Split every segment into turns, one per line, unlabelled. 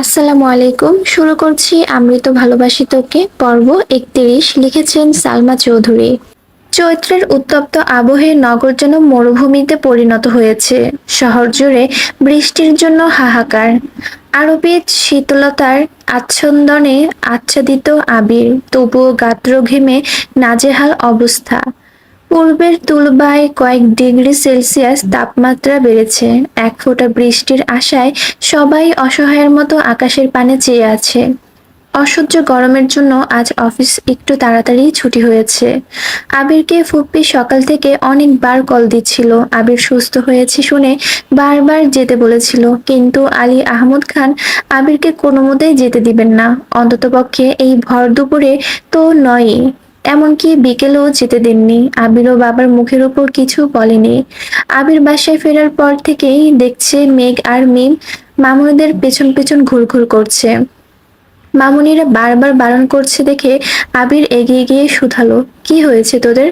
আসসালামু আলাইকুম। শুরু করছি আমৃত ভালোবাসি তোকে পর্ব ৩১। লিখেছেন সালমা চৌধুরী। চৈত্রের উত্তপ্ত আবহে নগর যেন মরুভূমিতে পরিণত হয়েছে। শহর জুড়ে বৃষ্টির জন্য হাহাকার। আরবের শীতলতার আচ্ছন্দনে আচ্ছাদিত আবির, তবুও গাত্র ঘেমে নাজেহাল অবস্থা। পূর্বের তুলনায় কয়েক ডিগ্রি সেলসিয়াস তাপমাত্রা বেড়েছে। এক ফোঁটা বৃষ্টির আশায় সবাই অসহায়ের মতো আকাশের পানে চেয়ে আছে। অসহ্য গরমের জন্য আজ অফিস একটু তাড়াতাড়ি ছুটি হয়েছে। আবিরকে ফুপ্পি সকাল থেকে অনেকবার কল দিচ্ছিল। আবির সুস্থ হয়েছে শুনে বারবার যেতে বলেছিল, কিন্তু আলী আহমদ খান আবিরকে কোনো মতেই যেতে দিবেন না। অন্ততপক্ষে এই ভর দুপুরে তো নয়ই, এমনকি বিকেলেও যেতে দেননি। আবিরও বাবার মুখের উপর কিছু বলেনি। আবির বাসায় ফেরার পর থেকেই দেখছে মেঘ আর মিম মামুনিদের পেছন পেছন ঘুরঘুর করছে। মামুনিরা বারবার বারণ করছে দেখে আবির এগিয়ে গিয়ে শুধালো, কি হয়েছে তোদের?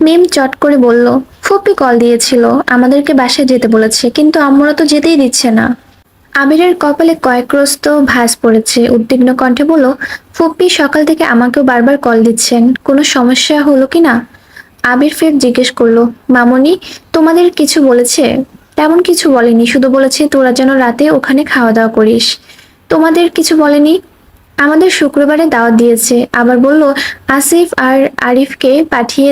মিম চট করে বলল, ফুপি কল দিয়েছিল, আমাদেরকে বাসায় যেতে বলেছে, কিন্তু আম্মুরা তো যেতেই দিচ্ছে না। আবিরের কপালে কয়েক রস্ত ভাঁজ পড়েছে। উদ্বিগ্ন কণ্ঠে বলল, ফুপ্পি সকাল থেকে আমাকেও বারবার কল দিচ্ছেন, কোনো সমস্যা হলো কি না? আবির ফের জিজ্ঞেস করলো, মামুনি তোমাদের কিছু বলেছে? তেমন কিছু বলেনি, শুধু বলেছে তোরা যেন রাতে ওখানে খাওয়া দাওয়া করিস। তোমাদের কিছু বলেনি? আমাদের শুক্রবারে দাওয়াত দিয়েছে, আবার বলল আসিফ আর আরিফকে পাঠিয়ে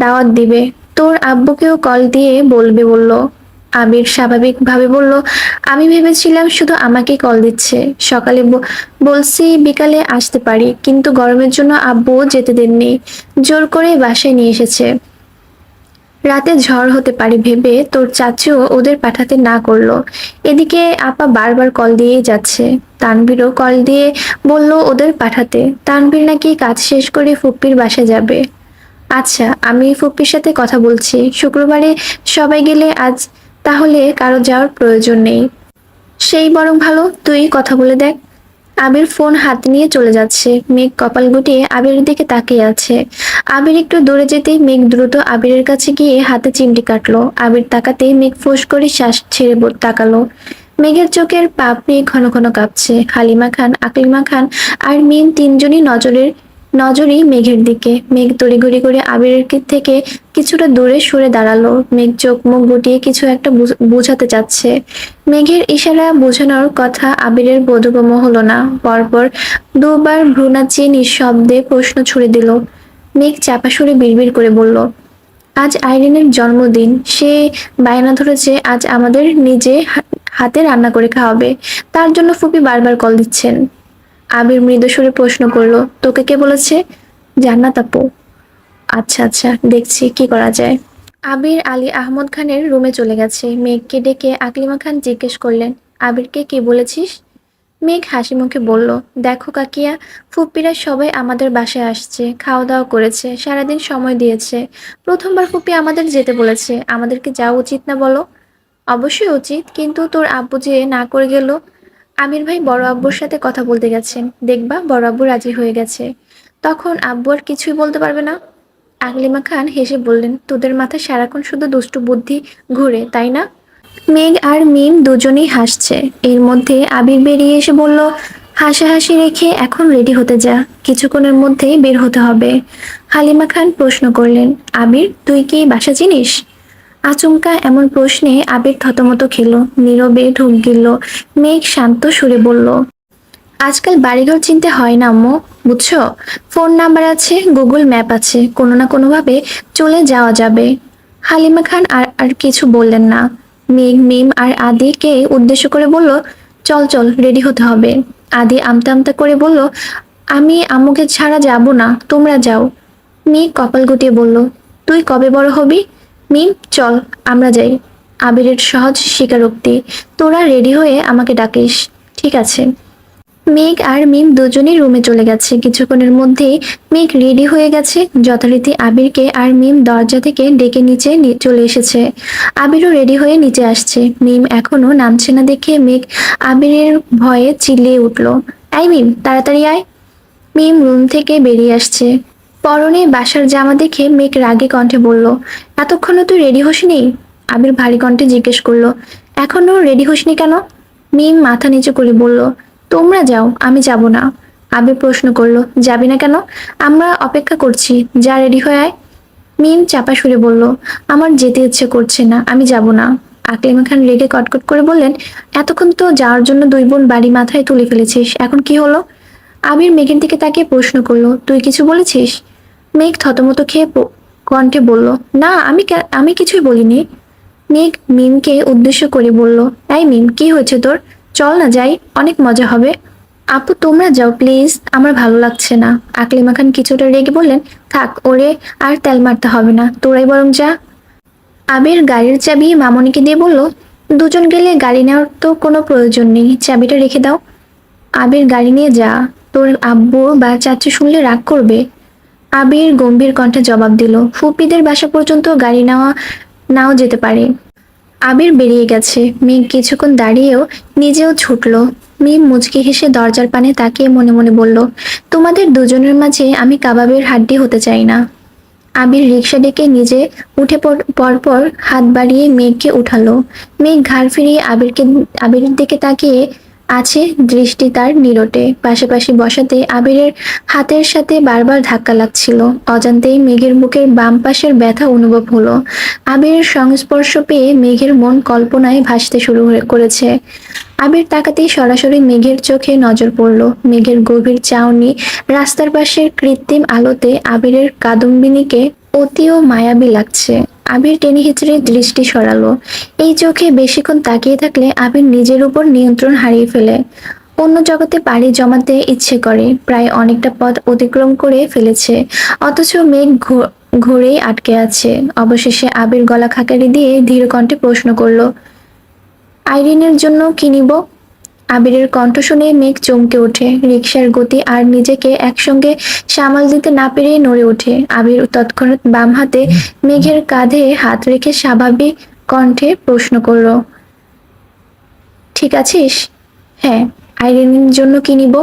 দাওয়াত দিবে, তোর আব্বুকেও কল দিয়ে বলবে বলল। আবির স্বাভাবিকভাবে বলল, আমি ভেবেছিলাম শুধু আমাকেই কল দিচ্ছে। সকালে বলছি বিকালে আসতে পারি, কিন্তু গরমের জন্য আব্বুও যেতে দেননি, জোর করে বাসায় নিয়ে এসেছে। রাতে ঝড় হতে পারে ভেবে তোর চাচিও ওদের পাঠাতে না করলো। এদিকে আপা বারবার কল দিয়েই যাচ্ছে। তানভীরও কল দিয়ে বলল ওদের পাঠাতে। তানভীর নাকি কাজ শেষ করে ফুপ্পির বাসায় যাবে। আচ্ছা, আমি ফুপ্পির সাথে কথা বলছি, শুক্রবারে সবাই গেলে আজ তাহলে কারো যাওয়ার প্রয়োজন নেই। সেই বরং ভালো, তুই কথা বলে দেখ। আবির ফোন হাতে নিয়ে চলে যাচ্ছে। মেঘ কপাল গুটিয়ে আবিরের দিকে তাকিয়ে আছে। আবির একটু দূরে যেতেই মেঘ দ্রুত আবিরের কাছে গিয়ে হাতে চিমটি কাটলো। আবির তাকাতেই মেঘ ফোঁস করে শ্বাস ছেড়ে তাকালো। মেঘের চোখের পাপড়ি ঘন ঘন কাঁপছে। হালিমা খান, আকলিমা খান আর মিম তিনজনই নজরই মেঘের দিকে। মেঘ তড়িঘড়ি করে আবিরের থেকে কিছুটা দূরে সরে দাঁড়ালো। মেঘ চোখ মুখ গুটিয়ে কিছু একটা বোঝাতে চাচ্ছে। মেঘের ইশারা বোঝানোর কথা আবিরের বোধগম্য হলো না। পরপর দুবার ভ্রু নাচিয়ে নিঃশব্দে প্রশ্ন ছুড়ে দিল। মেঘ চাপা সুরে বিড়বিড় করে বলল, আজ আইরিনের জন্মদিন, সে বায়না ধরেছে আজ আমাদের নিজে হাতে রান্না করে খাওয়াবে। তার জন্য ফুপি বারবার কল দিচ্ছেন। আবির মৃদু সুরে প্রশ্ন করলো, তোকে কে বলেছে? জান্নাত আপু। আচ্ছা আচ্ছা, দেখছি কি করা যায়। আবির আলী আহমদ খানের রুমে চলে গেছে। মেঘকে ডেকে আকলিমা খান জিজ্ঞেস করলেন, আবিরকে কি বলেছিস? মেঘ হাসি মুখে বলল, দেখো কাকিয়া, ফুপ্পিরা সবাই আমাদের বাসায় আসছে, খাওয়া দাওয়া করেছে, সারাদিন সময় দিয়েছে। প্রথমবার ফুপ্পি আমাদের যেতে বলেছে, আমাদেরকে যাওয়া উচিত না বলো? অবশ্যই উচিত, কিন্তু তোর আব্বু যে না করে গেল। আমির ভাই বড় আব্বুর সাথে কথা বলতে গেছেন, দেখবা বড় আব্বু রাজি হয়ে গেছে। তখন আব্বু আর কিছুই বলতে পারবে না। আকলিমা খান হেসে বললেন, তোদের মাথায় সারাক্ষণ শুধু দুষ্টু বুদ্ধি ঘুরে, তাই না? মেঘ আর মিম দুজনেই হাসছে। এর মধ্যে আবির বেরিয়ে এসে বলল, হাসাহাসি রেখে এখন রেডি হতে যা, কিছুক্ষণের মধ্যেই বের হতে হবে। হালিমা খান প্রশ্ন করলেন, আবির তুই কি বাসা চিনিস? আচমকা এমন প্রশ্নে আবির থতমত খেল, নীরবে ঢোক গিলল। মেঘ শান্ত সুরে বলল, আজকাল বাড়িঘর চিনতে হয় না আম্মু, বুঝছো? ফোন নাম্বার আছে, গুগল ম্যাপ আছে, কোনো না কোনোভাবে চলে যাওয়া যাবে। হালিমা খান আর আর কিছু বললেন না। মেঘ মিম আর আদিকে উদ্দেশ্য করে বলল, চল চল, রেডি হতে হবে। আদি আমতা আমতা করে বলল, আমি আম্মুকে ছাড়া যাব না, তোমরা যাও। মেঘ কপাল গুটিয়ে বলল, তুই কবে বড় হবি? মিম চল, আমরা যাই। আবিরের সহজ স্বীকারোক্তি, তোরা রেডি হয়ে আমাকে ডাকিস। ঠিক আছে। মেঘ আর মিম দুজনেই রুমে চলে গেছে। কিছুক্ষণের মধ্যেই মেঘ রেডি হয়ে গেছে। যথারীতি আবিরকে আর মিম দরজা থেকে ডেকে নিচে চলে এসেছে। আবিরও রেডি হয়ে নিচে আসছে। মিম এখনো নামছে না দেখে মেঘ আবিরের ভয়ে চিল্লিয়ে উঠল, এই মিম তাড়াতাড়ি আয়। মিম রুম থেকে বেরিয়ে আসছে। পরনে বাসার জামা দেখে মেঘ রাগে কণ্ঠে বলল, এতক্ষণও তুই রেডি হসনি? আবির ভারী কণ্ঠে জিজ্ঞেস করলো, এখনো রেডি হসনি কেন? মিম মাথা নিচু করে বলল, তোমরা যাও, আমি যাব না। আবির প্রশ্ন করলো, যাবি না কেন? আমরা অপেক্ষা করছি, যা রেডি হয়ে আয়। মিম চাপা সুরে বলল, আমার যেতে ইচ্ছে করছে না, আমি যাব না। আকলিমা খান রেগে কটকট করে বললেন, এতক্ষণ তো যাওয়ার জন্য দুই বোন বাড়ি মাথায় তুলে ফেলেছিস, এখন কি হলো? আবির মেঘের দিকে তাকিয়ে প্রশ্ন করলো, তুই কিছু বলেছিস? মেঘ থতমত খেয়ে কণ্ঠে বলল, না, আমি কিছুই বলিনি। মেঘ মিমকে উদ্দেশ্য করে বলল, এই মিম, কি হয়েছে তোর? চল না যাই, অনেক মজা হবে। আপু তোমরা যাও প্লিজ, আমার ভালো লাগছে না। আকলিমা খান কিছুটা রেগে বললেন, থাক, ওরে আর তেল মারতে হবে না, তোরাই বরং যা। আবির গাড়ির চাবি মামনিকে দিয়ে বলল, দুজন গেলে গাড়ি নেওয়ার তো কোনো প্রয়োজন নেই, চাবিটা রেখে দাও। আবির গাড়ি নিয়ে যা, তোর আব্বু বা চাচু শুনলে রাগ করবে। আবির গম্ভীর কণ্ঠে জবাব দিল, ফুপিদের বাসা পর্যন্ত গাড়ি নাও যেতে পারে। আবির বেরিয়ে গেছে। মেঘ কিছুক্ষণ দাঁড়িয়েও নিজেও ছুটল। মিম মুচকি হেসে দরজার পানে তাকিয়ে মনে মনে বলল, তোমাদের দুজনের মাঝে আমি কাবাবের হাড্ডি হতে চাই না। আবির রিকশা ডেকে নিজে উঠে পরপর হাত বাড়িয়ে মেঘকে উঠালো। মেঘ ঘাড় ফিরিয়ে আবিরের দিকে তাকিয়ে আছে, দৃষ্টি তার নিরটে। পাশাপাশি বসাতে আবিরের হাতের সাথে বারবার ধাক্কা লাগছিল। অজান্তেই মেঘের বুকের বাম পাশের ব্যথা অনুভব হলো। আবিরের সংস্পর্শ পেয়ে মেঘের মন কল্পনায় ভাসতে করেছে। আবির তাকাতেই সরাসরি মেঘের চোখে নজর পড়ল। মেঘের গভীর চাউনি, রাস্তার পাশের কৃত্রিম আলোতে আবিরের কাদম্বিনীকে অতিও মায়াবী লাগছে। আবির টেনে হিচড়ে দৃষ্টি সরালো। এই চোখে বেশিক্ষণ তাকিয়ে থাকলে আবির নিজের উপর নিয়ন্ত্রণ হারিয়ে ফেলে। অন্য জগতে পাড়ি জমাতে ইচ্ছে করে, প্রায় অনেকটা পথ অতিক্রম করে ফেলেছে, অথচ মেঘ ঘুরেই আটকে আছে। অবশেষে আবির গলা খাকারি দিয়ে ধীর কণ্ঠে প্রশ্ন করলো, আইরিনের জন্য কি নিব? আবিরের কণ্ঠ শুনে মেঘ চমকে ওঠে। রিকশার গতি আর নিজেকে একসঙ্গে সামাল দিতে না পেরে নড়ে ওঠে। আবির তৎক্ষণাৎ বাম হাতে মেঘের কাঁধে হাত রেখে স্বাভাবিক কণ্ঠে প্রশ্ন করলো, ঠিক আছিস? হ্যাঁ। আইরিনের জন্য কি নিব?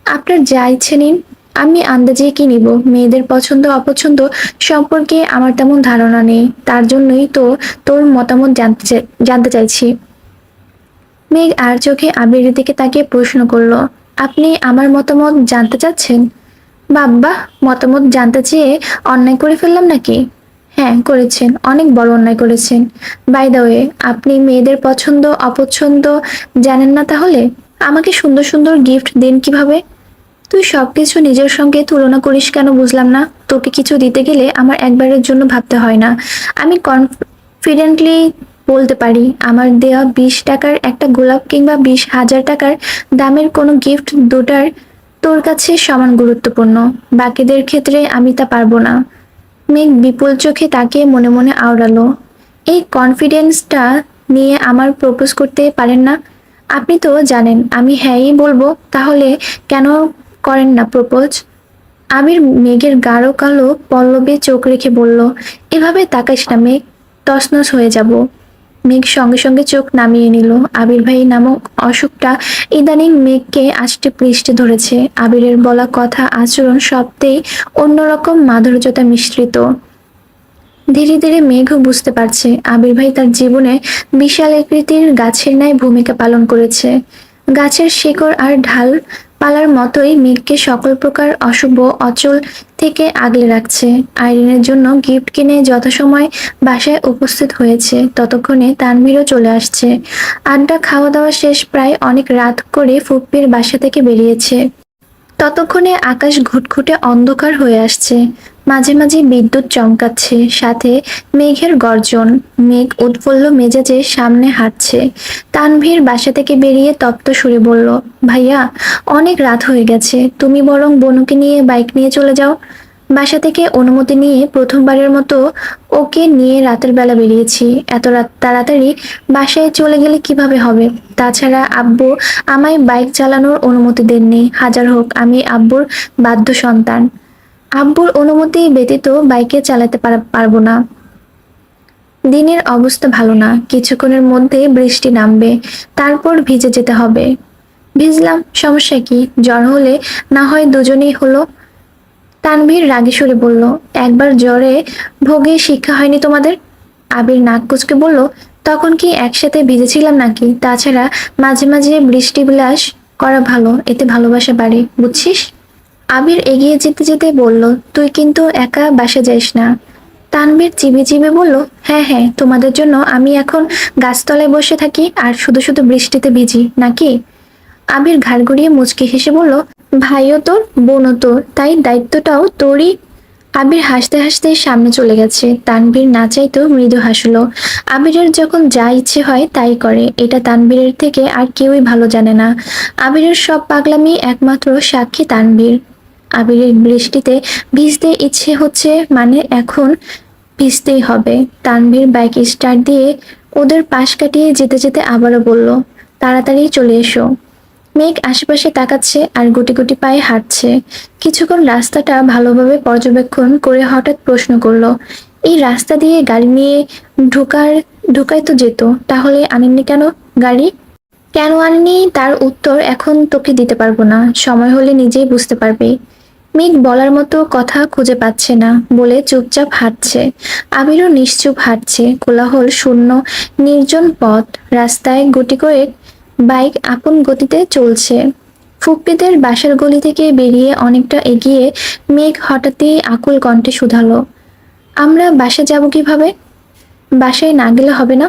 আপনার যা ইচ্ছে নিন, আমি আন্দাজে কি নিব? মেয়েদের পছন্দ অপছন্দ সম্পর্কে আমার তেমন ধারণা নেই, তার জন্যই তো তোর মতামত জানতে চাইছি। মেঘ আর চোখে আবিরের দিকে তাকিয়ে প্রশ্ন করলো, আপনি আমার মতামত জানতে চাচ্ছেন? বাব্বা, মতামত জানতে চেয়ে অন্যায় করে ফেললাম নাকি? হ্যাঁ করেছেন, অনেক বড় অন্যায় করেছেন। বাই দ্য ওয়ে, আপনি মেয়েদের পছন্দ অপছন্দ জানেন না তাহলে? আমাকে সুন্দর সুন্দর গিফট দেন কিভাবে? তুই সবকিছু নিজের সঙ্গে তুলনা করিস কেন বুঝলাম না। তোকে কিছু দিতে গেলে আমার একবারের জন্য ভাবতে হয় না। আমি কনফিডেন্টলি বলতে পারি, আমার দেওয়া 20 টাকার একটা গোলাপ কিংবা 20,000 টাকার দামের কোনো গিফট দুটার তোর কাছে সমান গুরুত্বপূর্ণ। বাকিদের ক্ষেত্রে আমি তা পারবো না। মেঘ বিপুল চোখে তাকিয়ে মনে মনে আওড়ালো, এই কনফিডেন্সটা নিয়ে আমার প্রপোজ করতে পারেন না? আপনি তো জানেন আমি হ্যাঁই বলবো, তাহলে কেন করেন না প্রপোজ? আবির মেঘের গাঢ় কালো পল্লবে চোখ রেখে বলল, এভাবে তাকাইস না মেঘ, তছনছ হয়ে যাব। মেঘ সঙ্গে সঙ্গে চোখ নামিয়ে নিল। আবির ভাই নামক অসুখটা ইদানিং মেঘকে আষ্টে পৃষ্ঠে ধরেছে। আবিরের বলা কথা আচরণ সবতেই অন্যরকম মাধুর্যতা মিশ্রিত। ধীরে ধীরে মেঘও বুঝতে পারছে আবির ভাই তার জীবনে বিশাল আকৃতির গাছের ন্যায় ভূমিকা পালন করেছে। গাছের শিকড় আর ঢাল পালার মতোই মেঘকে সকল প্রকার অশুভ অচল থেকে আগলে রাখছে। আইরিনের জন্য গিফট কিনে যথাসময় বাসায় উপস্থিত হয়েছে, ততক্ষণে তানভীরও চলে আসছে। আড্ডা খাওয়া দাওয়া শেষ, প্রায় অনেক রাত করে ফুপ্পির বাসা থেকে বেরিয়েছে। ততক্ষণে আকাশ ঘুটঘুটে অন্ধকার হয়ে আসছে, মাঝে মাঝে বিদ্যুৎ চমকাচ্ছে, সাথে মেঘের গর্জন। মেঘ উৎফুল্ল মেজাজে সামনে হাঁটছে। তানভীর বাসা থেকে বেরিয়ে তপ্ত সুরে বলল, ভাইয়া, অনেক রাত হয়ে গেছে, তুমি বরং বনুকে নিয়ে বাইক নিয়ে চলে যাও। বাসা থেকে অনুমতি নিয়ে প্রথমবারের মতো ওকে নিয়ে রাতের বেলা বেরিয়েছি। এত রাত তাড়াতাড়ি বাসায় চলে গেলে কিভাবে হবে? তাছাড়া আব্বু আমায় বাইক চালানোর অনুমতি দেননি। হাজার হোক আমি আব্বুর বাধ্য সন্তান, আব্বুর অনুমতি ব্যতীত বাইকে চালাতে পারবো না। দিনের অবস্থা ভালো না, কিছুক্ষণের মধ্যে বৃষ্টি নামবে, তারপর ভিজে যেতে হবে। ভিজলাম, সমস্যা কি? জ্বর হলে না হয় দুজনেই হলো। তানভীর রাগে সুরে বলল, একবার জ্বরে ভোগে শিক্ষা হয়নি তোমাদের? আবির নাক কুচকে বলল, তখন কি একসাথে ভিজেছিলাম নাকি? তাছাড়া মাঝে মাঝে বৃষ্টি বিলাস করা ভালো, এতে ভালোবাসা বাড়ে, বুঝছিস? আবির এগিয়ে যেতে যেতে বলল, তুই কিন্তু একা বাসে যাইস না। তানভীর চিবি চিবি বলল, হ্যাঁ হ্যাঁ, তোমাদের জন্য আমি এখন গাছতলায় বসে থাকি আর শুধু শুধু বৃষ্টিতে ভিজি নাকি? আবির ঘাড় ঘুরিয়ে মুচকি হেসে বলল, ভাইও তোর, বোনও তোর, তাই দায়িত্বটাও তোরই। আবির হাসতে হাসতে সামনে চলে গেছে। তানভীর না চাইতেও মৃদু হাসলো। আবিরের যখন যা ইচ্ছে হয় তাই করে, এটা তানভীরের থেকে আর কেউই ভালো জানে না। আবিরের সব পাগলামি একমাত্র সাক্ষী তানভীর। আবিরের বৃষ্টিতে ভিজতে ইচ্ছে হচ্ছে মানে এখন ভিজতেই হবে। তানভীর বাইক স্টার্ট দিয়ে ওদের পাশ কাটিয়ে যেতে যেতে আবারও বলল, তাড়াতাড়ি চলে এসো। মেঘ আশেপাশে তাকাচ্ছে আর গুটি গুটি পায়ে হাঁটছে। কিছুক্ষণ রাস্তাটা ভালোভাবে পর্যবেক্ষণ করে হঠাৎ প্রশ্ন করলো, এই রাস্তা দিয়ে গাড়ি নিয়ে ঢোকার ঢোকাই তো যেত, তাহলে আনেননি কেন গাড়ি? কেন আনেনি তার উত্তর এখন তোকে দিতে পারবো না, সময় হলে নিজেই বুঝতে পারবি। মেঘ বলার মতো কথা খুঁজে পাচ্ছে না বলে চুপচাপ হাঁটছে। আবিরও নিশ্চুপ হাঁটছে। কোলাহল শূন্য নির্জন পথ, রাস্তায় গুটি করে বাইক আপন গতিতে চলছে। ফুপ্পিদের বাসার গলি থেকে বেরিয়ে অনেকটা এগিয়ে মেঘ হঠাৎই আকুল কণ্ঠে শুধালো, আমরা বাসা যাব কিভাবে? বাসায় না গেলে হবে না?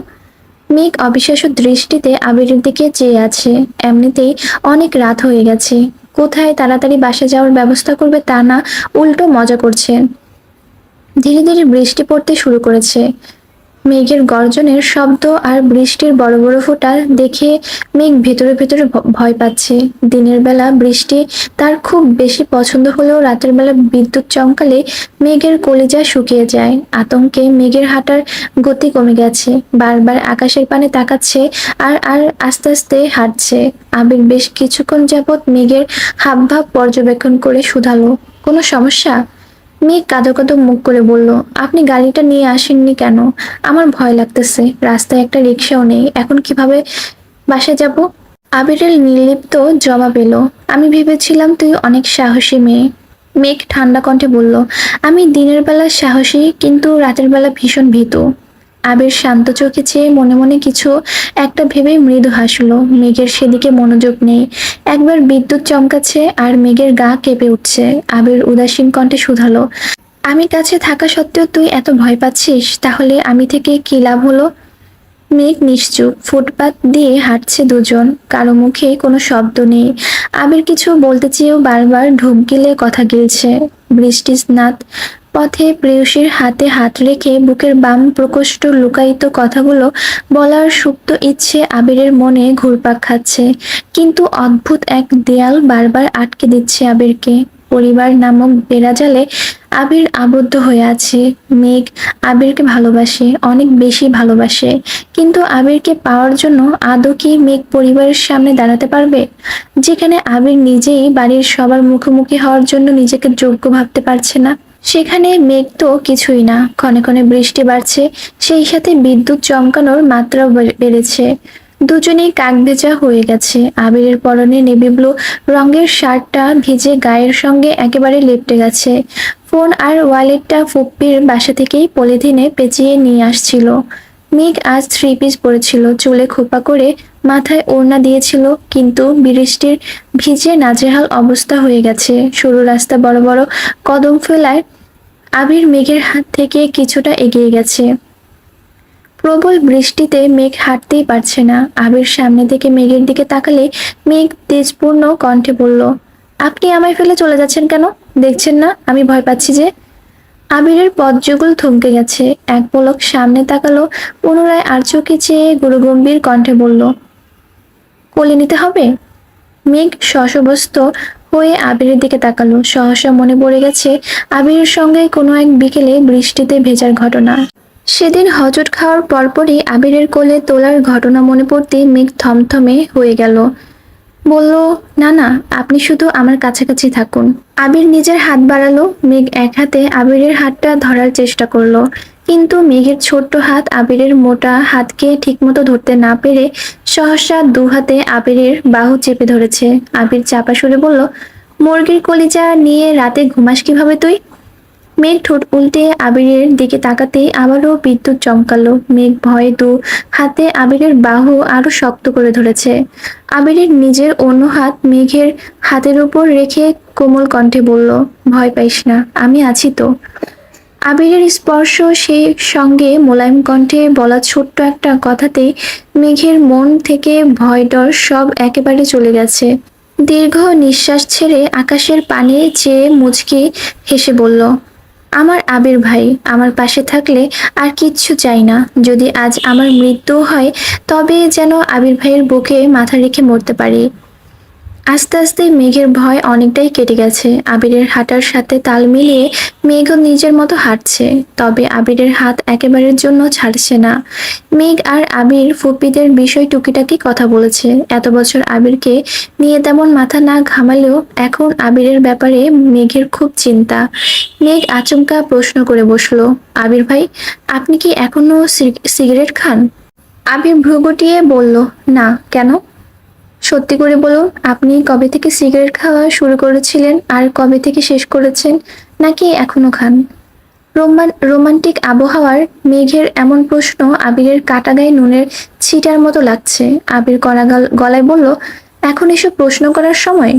মেঘ অবিশ্বাস্য দৃষ্টিতে আবিরের দিকে চেয়ে আছে। এমনিতেই অনেক রাত হয়ে গেছে, কোথায় তাড়াতাড়ি বাসা যাওয়ার ব্যবস্থা করবে তা না, উল্টো মজা করছে। ধীরে ধীরে বৃষ্টি পড়তে শুরু করেছে। মেঘের গর্জনের শব্দ আর বৃষ্টির বড় বড় ফোঁটা দেখে মেঘ ভেতরে ভেতরে ভয় পাচ্ছে। দিনের বেলা বৃষ্টি তার খুব বেশি পছন্দ হলেও রাতের বেলা বিদ্যুৎ চমকালে মেঘের কলিজা শুকিয়ে যায়। আতঙ্কে মেঘের হাঁটার গতি কমে গেছে, বারবার আকাশের পানে তাকাচ্ছে আর আর আস্তে আস্তে হাঁটছে। আবির বেশ কিছুক্ষণ যাবৎ মেঘের হাবভাব পর্যবেক্ষণ করে শুধালো, কোনো সমস্যা? মেঘ কাঁদো কাঁদো মুখ করে বলল, আপনি গাড়িটা নিয়ে আসেননি কেন? আমার ভয় লাগতেছে, রাস্তায় একটা রিক্সাও নেই, এখন কিভাবে বাসায় যাব? আবিরের নির্লিপ্ত জবাব এলো, আমি ভেবেছিলাম তুই অনেক সাহসী মেয়ে। মেঘ ঠান্ডা কণ্ঠে বলল, আমি দিনের বেলা সাহসী কিন্তু রাতের বেলা ভীষণ ভীতু। আবির শান্ত চোখে চেয়ে মনে মনে কিছু একটা ভেবে মৃদু হাসলো। মেঘের সেদিকে মনোযোগ নেই। একবার বিদ্যুৎ চমকাচ্ছে আর মেঘের গা কেঁপে উঠছে। আবির উদাসীন কণ্ঠে শুধালো, আমি কাছে থাকা সত্ত্বেও তুই এত ভয় পাচ্ছিস, তাহলে আমি থেকে কি লাভ হলো? মেঘ নিশ্চুপ। ফুটপাত দিয়ে হাঁটছে দুজন, কারো মুখে কোনো শব্দ নেই। আবির কিছু বলতে চেয়েও বারবার ঢোক গিলে কথা গিলছে। বৃষ্টি স্নাত পথে প্রেয়সীর হাতে হাত রেখে বুকের বাম প্রকোষ্ঠ লুকায়িত কথাগুলো বলার সুপ্ত ইচ্ছে আবিরের মনে ঘুরপাক খাচ্ছে। কিন্তু অদ্ভুত এক দেয়াল বারবার আটকে দিচ্ছে আবিরকে। পরিবার নামক বেড়াজালে আবির আবদ্ধ হয়ে আছে। মেঘ আবিরকে ভালোবাসে, অনেক বেশি ভালোবাসে, কিন্তু আবিরকে পাওয়ার জন্য আদৌ কি মেঘ পরিবারের সামনে দাঁড়াতে পারবে? যেখানে আবির নিজেই বাড়ির সবার মুখোমুখি হওয়ার জন্য নিজেকে যোগ্য ভাবতে পারছে না, সেখানে মেঘ তো কিছুই না। ক্ষণে ক্ষণে বৃষ্টি বাড়ছে, সেই সাথে বিদ্যুৎ চমকানোর মাত্রাও বেড়েছে। দুজনেই কাকভেজা হয়ে গেছে। আবিরের পরনে নেভি ব্লু রঙের শার্টটা ভিজে গায়ের সঙ্গে একেবারে লেপ্টে গেছে। ফোন আর ওয়ালেটটা ফুপ্পির বাসা থেকেই পলিথিনে পেঁচিয়ে নিয়ে আসছিল। মেঘ আজ থ্রি পিস পরেছিল, চুলে খোপা করে মাথায় ওড়না দিয়েছিল, কিন্তু বৃষ্টির ভিজে নাজেহাল অবস্থা হয়ে গেছে। সরু রাস্তা বড় বড় কদম ফেলায় আবির মেঘের হাত থেকে কিছুটা এগিয়ে গেছে। প্রবল বৃষ্টিতে মেঘ হাঁটতেই পারছে না। আবির সামনে থেকে মেঘের দিকে তাকালে মেঘ তেজপূর্ণ কণ্ঠে বলল, আপনি আমায় ফেলে চলে যাচ্ছেন কেন? দেখছেন না আমি ভয় পাচ্ছি যে? আবিরের পদযুগল থমকে গেছে। এক পলক সামনে তাকালো, পুনরায় আর চোখে চেয়ে গুরুগম্ভীর কণ্ঠে বলল, কোলে নিতে হবে? মেঘ শশব্যস্ত হয়ে আবিরের দিকে তাকালো। সহসা মনে পড়ে গেছে আবিরের সঙ্গে কোনো এক বিকেলে বৃষ্টিতে ভেজার ঘটনা। সেদিন হোঁচট খাওয়ার পরপরই আবিরের কোলে তোলার ঘটনা মনে পড়তেই মেঘ থমথমে হয়ে গেল। বলল, না না, আপনি শুধু আমার কাছাকাছি থাকুন। আবির নিজের হাত বাড়ালো। মেঘ এক হাতে আবিরের হাতটা ধরার চেষ্টা করলো, কিন্তু মেঘের ছোট্ট হাত আবিরের মোটা হাতকে ঠিকমতো ধরতে না পেরে সহসা দু হাতে আবিরের বাহু চেপে ধরেছে। আবির চাপা সুরে বলল, মুরগির কলিজা নিয়ে রাতে ঘুমাস কিভাবে তুই? মেঘ ঠোঁট উল্টে আবিরের দিকে তাকাতেই আবারও বিদ্যুৎ চমকালো। মেঘ ভয়ে দু হাতে আবিরের বাহু আরো শক্ত করে ধরেছে। আবিরের নিজের অন্য হাত মেঘের হাতের উপর রেখে কোমল কণ্ঠে বলল, ভয় পাইস না, আমি আছি তো। আবিরের স্পর্শ, সেই সঙ্গে মোলায়েম কণ্ঠে বলা ছোট্ট একটা কথাতেই মেঘের মন থেকে ভয় ডর সব একেবারে চলে গেছে। দীর্ঘ নিঃশ্বাস ছেড়ে আকাশের পানে চেয়ে মুচকি হেসে বলল, আমার আবির ভাই আমার পাশে থাকলে আর কিচ্ছু চাই না। যদি আজ আমার মৃত্যু হয় তবে যেন আবির ভাইয়ের বুকে মাথা রেখে মরতে পারি। আস্তে আস্তে মেঘের ভয় অনেকটাই কেটে গেছে। আবিরের হাঁটার সাথে তাল মিলিয়ে মেঘও নিজের মতো হাঁটছে, তবে আবিরের হাত একেবারের জন্য ছাড়ছে না। মেঘ আর আবির ফুপ্পিদের বিষয় টুকিটাকি কথা বলেছে। এত বছর আবিরকে নিয়ে তেমন মাথা না ঘামালেও এখন আবিরের ব্যাপারে মেঘের খুব চিন্তা। মেঘ আচমকা প্রশ্ন করে বসলো, আবির ভাই, আপনি কি এখনো সিগারেট খান? আবির ভ্রু গুটিয়ে বলল, না, কেন? সত্যি করে বলুন, আপনি কবে থেকে সিগারেট খাওয়া শুরু করেছিলেন আর কবে থেকে শেষ করেছেন, নাকি এখনো খান? রোমান্টিক আবহাওয়ার মেঘের এমন প্রশ্ন আবিরের কাটা গায়ে নুনের ছিটার মতো লাগছে। আবির কড়া গলায় বলল, এখন এসব প্রশ্ন করার সময়?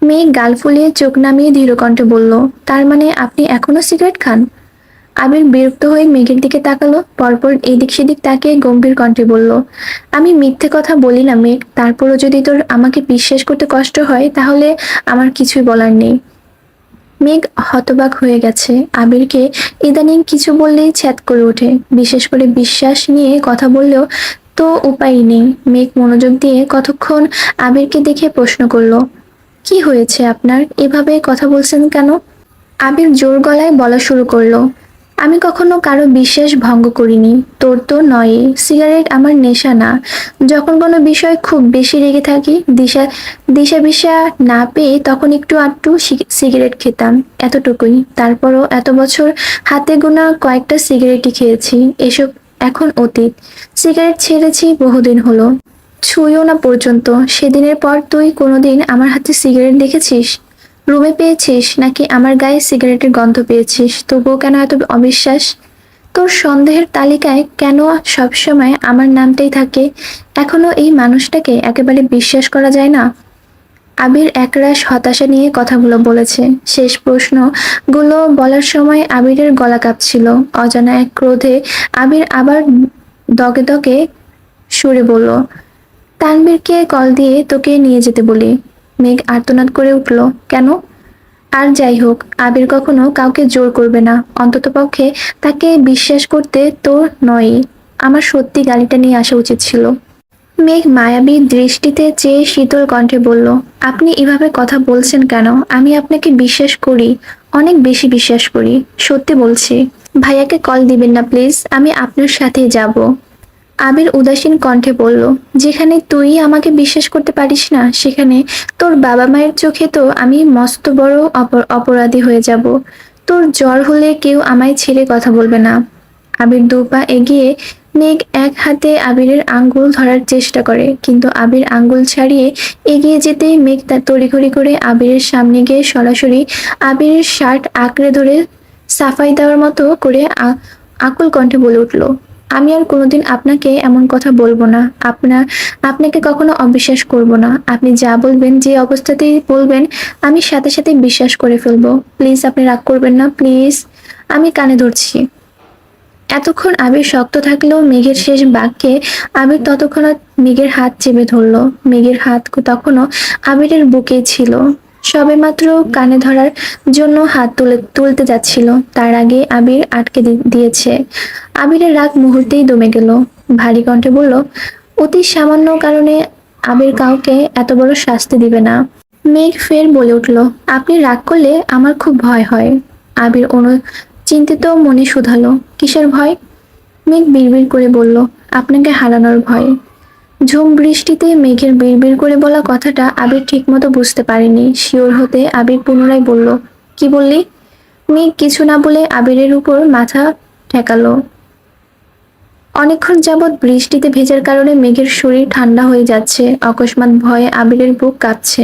মেঘ গাল ফুলিয়ে চোখ নামিয়ে ধীর কণ্ঠে বলল, তার মানে আপনি এখনো সিগারেট খান? আবির বিরক্ত হয়ে মেঘের দিকে তাকালো, পরপর এদিক সেদিক তাকিয়ে গম্ভীর কণ্ঠে বলল, আমি মিথ্যে কথা বলি না মেঘ, তারপরও যদি তোর আমাকে বিশ্বাস করতে কষ্ট হয় তাহলে আমার কিছুই বলার নেই। মেঘ হতবাক হয়ে গেছে। আবিরকে ইদানিং কিছু বললেই ছ্যাদ করে ওঠে, বিশেষ করে বিশ্বাস নিয়ে কথা বললেও তো উপায় নেই। মেঘ মনোযোগ দিয়ে কতক্ষণ আবিরকে দেখে প্রশ্ন করলো, কি হয়েছে আপনার, এভাবে কথা বলছেন কেন? আবির জোর গলায় বলা শুরু করলো, আমি কখনো কারো বিশ্বাস ভঙ্গ করিনি, তোর তো নয়। সিগারেট আমার নেশা না। যখন কোনো বিষয় খুব বেশি রেগে থাকি, দিশা দিশা বিশা না পেয়ে তখন একটু আধটু সিগারেট খেতাম, এতটুকুই। তারপরও এত বছর হাতে গোনা কয়েকটা সিগারেটই খেয়েছি, এসব এখন অতীত। সিগারেট ছেড়েছি বহুদিন হলো, ছুঁইও না পর্যন্ত। সেদিনের পর তুই কোনোদিন আমার হাতে সিগারেট দেখেছিস? রুমে পেয়েছিস নাকি আমার গায়ে সিগারেটের গন্ধ পেয়েছিস? তবুও কেন এত অবিশ্বাস? তোর সন্দেহের তালিকায় কেন সবসময় আমার নামটাই থাকে? এখনো এই মানুষটাকে একেবারে বিশ্বাস করা যায় না? আবির একরাশ হতাশা নিয়ে কথাগুলো বলেছে। শেষ প্রশ্নগুলো বলার সময় আবিরের গলা কাঁপছিল। অজানা এক ক্রোধে আবির আবার দগে দগে সুরে বলল, তানবীরকে কল দিয়ে তোকে নিয়ে যেতে বলি। মেঘ আর্তনাদ করে উঠল, কেন? আর যাই হোক, আবির কখনো কাউকে জোর করবে না, অন্ততপক্ষে তাকে বিশ্বাস করতে তো নয়ই। আমার সত্যি গাড়িটা নিয়ে আসা উচিত ছিল। মেঘ মায়াবী দৃষ্টিতে চেয়ে শীতল কণ্ঠে বলল, আপনি এভাবে কথা বলছেন কেন? আমি আপনাকে বিশ্বাস করি, অনেক বেশি বিশ্বাস করি, সত্যি বলছি। ভাইয়াকে কল দিবেন না প্লিজ, আমি আপনার সাথেই যাব। আবির উদাসীন কণ্ঠে বলল, যেখানে তুই আমাকে বিশ্বাস করতে পারিস না, সেখানে তোর বাবা মায়ের চোখে তো আমি মস্ত বড় অপরাধী হয়ে যাব। তোর জ্বর হলে কেউ আমায় ছেড়ে কথা বলবে না। আবির দু পা এগিয়ে, মেঘ এক হাতে আবিরের আঙ্গুল ধরার চেষ্টা করে, কিন্তু আবির আঙ্গুল ছাড়িয়ে এগিয়ে যেতেই মেঘ তার তড়িঘড়ি করে আবিরের সামনে গিয়ে সরাসরি আবিরের শার্ট আঁকড়ে ধরে সাফাই দেওয়ার মতো করে আকুল কণ্ঠে বলে উঠল, আমি আর কোনোদিন আপনাকে এমন কথা বলবো না, আপনাকে কখনো অবিশ্বাস করব না। আপনি যা বলবেন, যে অবস্থাতেই বলবেন, আমি সাথে সাথে বিশ্বাস করে ফেলবো। প্লিজ আপনি রাগ করবেন না, প্লিজ, আমি কানে ধরছি। এতক্ষণ আবির শক্ত থাকলেও মেঘের শেষ বাক্যে আবির তৎক্ষণাৎ মেঘের হাত চেপে ধরলো। মেঘের হাত তখনও আবিরের বুকেই ছিল, সবেমাত্র কানে ধরার জন্য হাত তুলতে যাচ্ছিল, তার আগে আবির আটকে দিয়েছে। আবিরের রাগ মুহূর্তেই দমে গেল। ভারী কণ্ঠে বলল, অতি সামান্য কারণে আবির কাউকে এত বড় শাস্তি দিবে না। মেঘ ফের বলে উঠল, আপনি রাগ করলে আমার খুব ভয় হয়। আবির চিন্তিত মনে শুধালো, কিসের ভয়? মেঘ বিড়বিড় করে বলল, আপনাকে হারানোর ভয়। ঝুম বৃষ্টিতে মেঘের বিড়বিড় করে বলা কথাটা আবির ঠিকমতো বুঝতে পারেনি। শিওর হতে আবির পুনরায় বলল, কি বললি? মেঘ কিছু না বলে আবিরের উপর মাথা ঠেকালো। অনেকক্ষণ যাবৎ বৃষ্টিতে ভেজার কারণে মেঘের শরীর ঠান্ডা হয়ে যাচ্ছে। অকস্মাৎ ভয়ে আবিরের বুক কাঁপছে।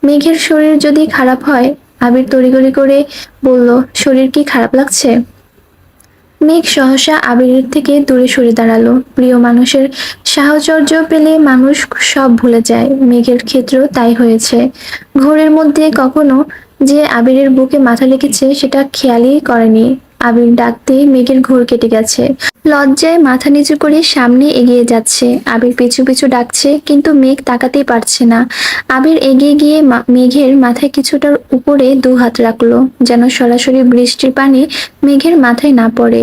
মেঘের শরীর যদি খারাপ হয় আবির তড়িঘড়ি করে বলল, শরীর কি খারাপ লাগছে? মেঘ সহসা আবিরের থেকে দূরে সরে দাঁড়ালো। প্রিয় মানুষের সাহচর্য পেলে মানুষ সব ভুলে যায়। মেঘের ক্ষেত্রেও তাই হয়েছে। ঘোরের মধ্যে কখনো যে আবিরের বুকে মাথা রেখেছে সেটা খেয়ালই করেনি। আবির ডাকতে মেঘের ঘোর কেটে গেছে। লজ্জায় মাথা নিচু করে সামনে এগিয়ে যাচ্ছে। আবির পিছু পিছু ডাকছে, কিন্তু মেঘ তাকাতেই পারছে না। আবির এগিয়ে গিয়ে মেঘের মাথায় কিছুটা উপরে দু হাত রাখলো, যেন সরাসরি বৃষ্টির পানি মেঘের মাথায় না পড়ে।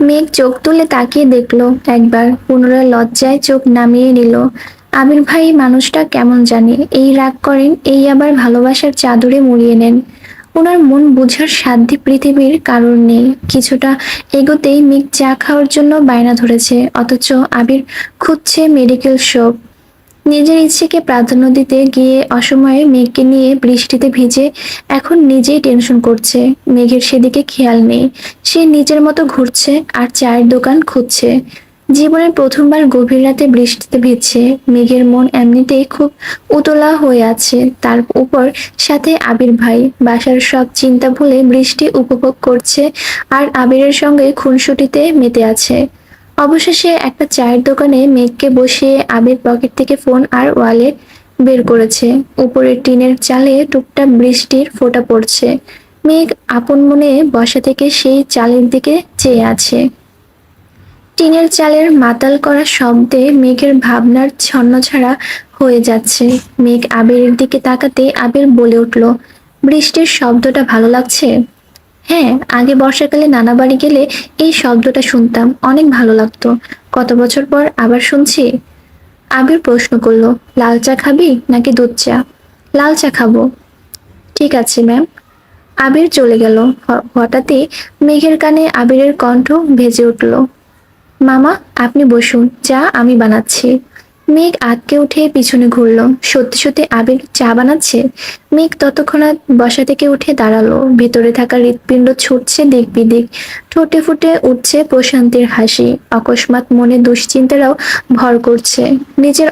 মেঘ চোখ তুলে তাকিয়ে দেখলো একবার, পুনরায় লজ্জায় চোখ নামিয়ে নিল। আবির ভাই মানুষটা কেমন জানে, এই রাগ করেন, এই আবার ভালোবাসার চাদরে মুড়িয়ে নেন। ওনার মন বোঝার সাধ্যে পৃথিবীর কারোর নেই। কিছুটা এগোতেই মেঘ চা খাওয়ার জন্য বায়না ধরেছে, অথচ আবির খুঁজছে মেডিকেল শপ। নিজের ইচ্ছেকে প্রাধান্য দিতে গিয়ে অসময়ে মেঘকে নিয়ে বৃষ্টিতে ভিজে এখন নিজেই টেনশন করছে। মেঘের সেদিকে খেয়াল নেই। সে নিজের মতো ঘুরছে আর চায়ের দোকান খুঁজছে। জীবনের প্রথমবার গভীর রাতে বৃষ্টিতে ভিজছে। মেঘের মন এমনিতেই খুব উতলা হয়ে আছে, তার উপর সাথে আবির ভাই। বাসার সব চিন্তা ভুলে বৃষ্টি উপভোগ করছে আর আবিরের সঙ্গে খুনসুটিতে মেতে আছে। অবশেষে একটা চায়ের দোকানে মেঘকে বসিয়ে আবির পকেট থেকে ফোন আর ওয়ালেট বের করেছে। উপরের টিনের চালে টুকটাক বৃষ্টির ফোঁটা পড়ছে। মেঘ আপন মনে বসা থেকে সেই চালের দিকে চেয়ে আছে। টিনের চালের মাতাল করা শব্দে মেঘের ভাবনার ছন্নছাড়া হয়ে যাচ্ছে। মেঘ আবিরের দিকে তাকাতে আবির বলে উঠল, বৃষ্টির শব্দটা ভালো লাগছে? হ্যাঁ, আগে বর্ষাকালে নানা বাড়ি গেলে এই শব্দটা শুনতাম, অনেক ভালো লাগতো। কত বছর পর আবার শুনছি। আবির প্রশ্ন করলো, লাল চা খাবি নাকি দুধ চা? লাল চা খাবো। ঠিক আছে ম্যাম। আবির চলে গেল। হঠাৎই মেঘের কানে আবিরের কণ্ঠ ভেসে উঠল, মামা আপনি বসুন, চা আমি বানাচ্ছি। মেঘ আঁতকে উঠে পিছনে ঘুরলো। সত্যি সত্যি আবির চা বানাচ্ছে। মেঘ তৎক্ষণাৎ বসা থেকে উঠে দাঁড়ালো। ভেতরে থাকা হৃৎপিণ্ড ছুটছে দিক বিদিক। ঠোঁটে ফুটে উঠছে প্রশান্তির হাসি। অকস্মাৎ মনে দুশ্চিন্তারাও ভর করছে। নিজের